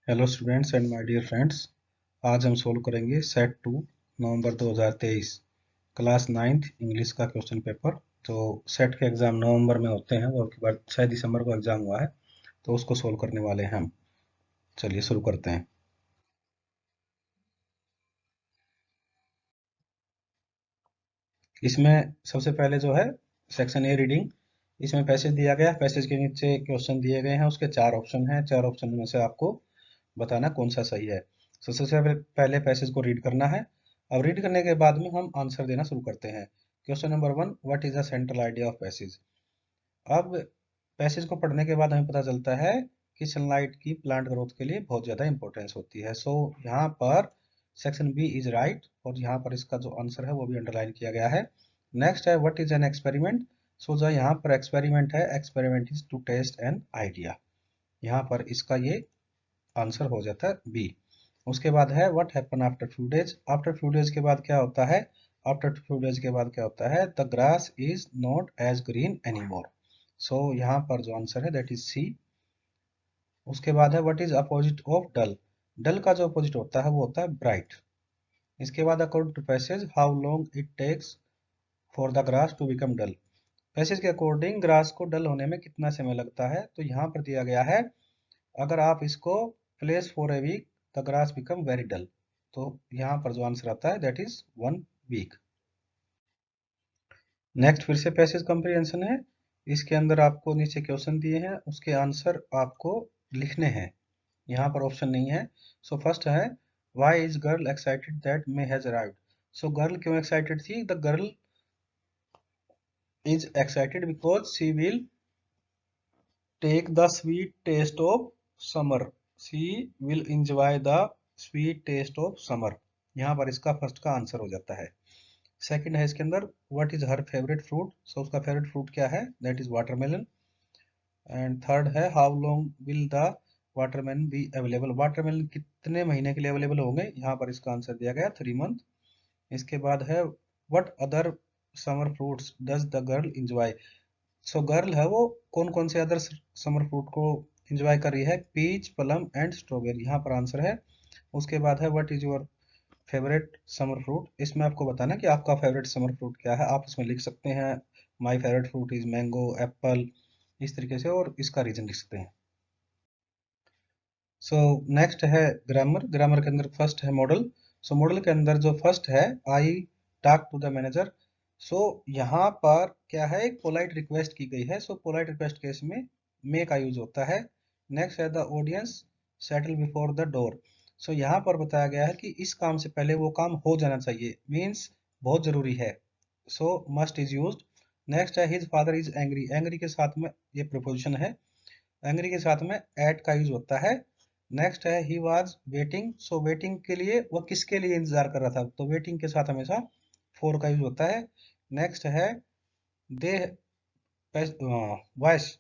Hello students and my dear friends. आज हम solve करेंगे set 2 November 2023 class 9th English का क्वेश्चन पेपर। तो सेट के एग्ज़ाम नवंबर में होते हैं, वो के बाद शायद दिसंबर को एग्ज़ाम हुआ है, तो उसको सोल्व करने वाले हैं हम। चलिए शुरू करते हैं। इसमें सबसे पहले जो है सेक्शन ए रीडिंग, इसमें पैसेज दिया गया है। पैसेज के नीचे क्वेश्चन दिए गए हैं, उसके चार ऑप्शन हैं। चार ऑप्शन में से आपको बताना कौन सा सही है। तो सबसे पहले पैसेज को रीड करना है। अब रीड करने के बाद में हम आंसर देना शुरू करते हैं। Question number 1, what is the central idea of passage. अब पैसेज को पढ़ने के बाद हमें पता चलता है कि सनलाइट की प्लांट ग्रोथ के लिए बहुत ज़्यादा इंपॉर्टेंस होती है। सो यहाँ पर सेक्शन बी इज राइट, और यहाँ पर इसका जो आंसर है वो भी अंडरलाइन किया गया है। नेक्स्ट है what is an experiment. So जो यहाँ पर एक्सपेरिमेंट है, experiment is to test an idea. यहाँ पर इसका ये आंसर हो जाता है बी। उसके बाद है what happen after few days. After few days के बाद क्या होता है? आफ्टर फ्यू डेज के बाद क्या होता है? The grass is not as green anymore. So यहाँ पर जो आंसर है दैट इज सी। उसके बाद है व्हाट इज अपोजिट ऑफ डल। डल का जो अपोजिट होता है वो होता है ब्राइट। इसके बाद according to passage how long it takes for the grass to become dull. Passage के अकॉर्डिंग ग्रास को डल होने में कितना समय लगता है? तो यहाँ पर दिया गया है अगर आप इसको place for a week the grass become very dull. तो यहाँ पर जो आंसर आता है दैट इज 1 वीक। नेक्स्ट फिर से पैसेज कंप्रीहेंशन है। इसके अंदर आपको नीचे क्वेश्चन दिए हैं, उसके आंसर आपको लिखने हैं। यहाँ पर ऑप्शन नहीं है। सो फर्स्ट है why is girl excited that May has arrived. So girl क्यों एक्साइटेड थी? The girl is excited because she will take the sweet taste of summer. She will enjoy the sweet taste of summer. यहाँ पर इसका first का answer हो जाता है। Second है इसके अंदर what is her favourite fruit. So उसका फेवरेट फ्रूट क्या है? That is watermelon. And third है how long will the watermelon be available. Watermelon कितने महीने के लिए अवेलेबल होंगे? यहाँ पर इसका आंसर दिया गया 3 मंथ। इसके बाद है what other summer fruits does the girl enjoy. So girl है वो कौन कौन से अदर समर फ्रूट को एंजॉय कर रही है? Peach, plum and strawberry. यहाँ पर आंसर है। उसके बाद है what is your favourite summer fruit. इसमें आपको बताना कि आपका फेवरेट समर फ्रूट क्या है। आप इसमें लिख सकते हैं my favourite fruit is mango, Apple, इस तरीके से, और इसका रीजन लिख सकते हैं। सो नेक्स्ट है ग्रामर। ग्रामर के अंदर फर्स्ट है मॉडल। सो मॉडल के अंदर जो फर्स्ट है I talk to the manager. So यहाँ पर क्या है? एक पोलाइट रिक्वेस्ट की गई है। सो पोलाइट रिक्वेस्ट केस में मे का यूज होता है। नेक्स्ट है the audience settle before the door. So यहाँ पर बताया गया है कि इस काम से पहले वो काम हो जाना चाहिए, मीन्स बहुत जरूरी है। So must is used. Next है his father is angry. Angry के साथ में ये प्रिपोजिशन है। एंग्री के साथ में एट का यूज होता है। नेक्स्ट है he was waiting. So waiting के लिए वो किसके लिए इंतजार कर रहा था? तो वेटिंग के साथ हमेशा फोर का यूज होता है। नेक्स्ट है दे वॉइस,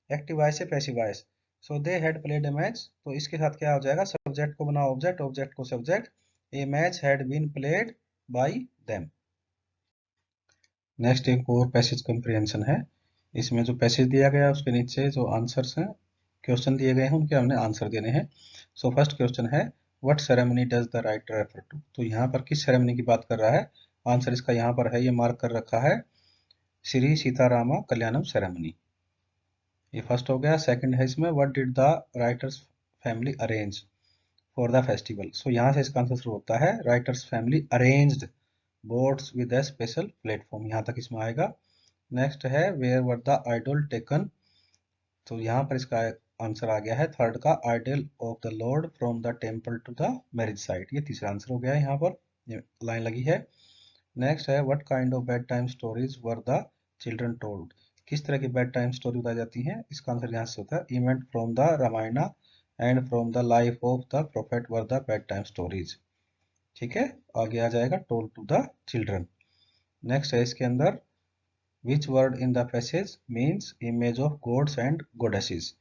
एक्टिव वॉइस से passive voice. So they had played a match. तो इसके साथ क्या हो जाएगा? सब्जेक्ट को बनाओ ऑब्जेक्ट, ऑब्जेक्ट को subject. A match had been played by them. Next एक और पैसेज कंप्रीहेंशन है। इसमें जो पैसेज दिया गया है उसके नीचे जो आंसर्स हैं, क्वेश्चन दिए गए हैं, उनके हमने आंसर देने हैं। सो फर्स्ट क्वेश्चन है what ceremony does the writer refer to. तो यहाँ पर किस सेरेमनी की बात कर रहा है? आंसर इसका यहाँ पर है, ये मार्क कर रखा है, श्री सीतारामा कल्याणम सेरेमनी। ये फर्स्ट हो गया। सेकंड है इसमें what did the writer's family arrange for the festival. So यहाँ से इसका आंसर शुरू होता है, writer's family arranged boards with a special platform. यहाँ तक इसमें आएगा। नेक्स्ट है where were the idol taken. तो यहाँ पर इसका आंसर आ गया है थर्ड का, idol of the lord from the temple to the marriage site. ये तीसरा आंसर हो गया है, यहाँ पर ये लाइन लगी है। नेक्स्ट है what kind of bed time stories were the children told. किस तरह की बेड टाइम स्टोरी बताई जाती है? इसका आंसर यहाँ से होता है event from the Ramayana and from the life of the prophet were the bed time stories. ठीक है, आगे आ जाएगा told to the children. Next है इसके अंदर which word in the passage means image of gods and goddesses.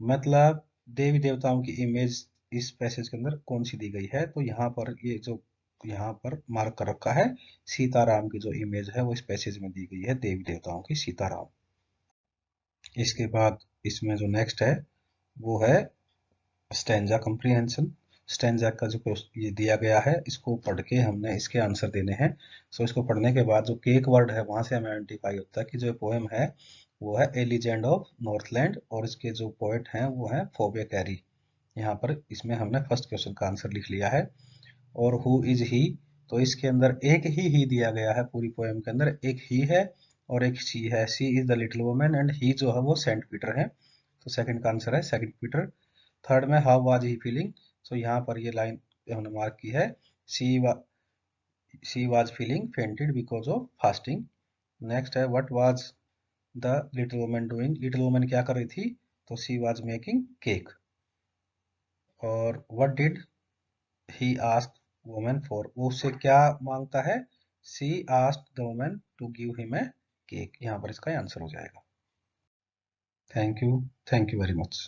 मतलब देवी देवताओं की इमेज इस पैसेज के अंदर कौन सी दी गई है? तो यहाँ पर ये जो यहाँ पर मार्क कर रखा है, सीताराम की जो इमेज है वो इस पैसेज में दी गई है, देवी देवताओं की सीताराम। इसके बाद इसमें जो नेक्स्ट है वो है स्टैंजा कंप्रीहेंशन, स्टैंजा का जो ये दिया गया है इसको पढ़ के हमने इसके आंसर देने हैं। सो इसको पढ़ने के बाद जो केक वर्ड है वहां से हमें आइडेंटिफाई होता है कि जो पोएम है वो है ए लीजेंड ऑफ नॉर्थलैंड, और इसके जो पोएट हैं वो है फोबे कैरी। यहाँ पर इसमें हमने फर्स्ट क्वेश्चन का आंसर लिख लिया है। और हु इज ही, तो इसके अंदर एक ही दिया गया है, पूरी पोएम के अंदर एक ही है और एक सी है। C is the little woman and he जो है वो सेंट पीटर है। तो सेकंड का आंसर है सेकंड पीटर। थर्ड में how was he feeling, so यहाँ पर ये लाइन हमने मार्क की है, C she was feeling fainted because of fasting. Next है what was the little woman doing, little woman क्या कर रही थी, तो शी वाज मेकिंग केक। और what did he asked woman for, वो उससे क्या मांगता है, she asked the woman to give him a cake. यहाँ पर इसका आंसर हो जाएगा। Thank you, thank you very much.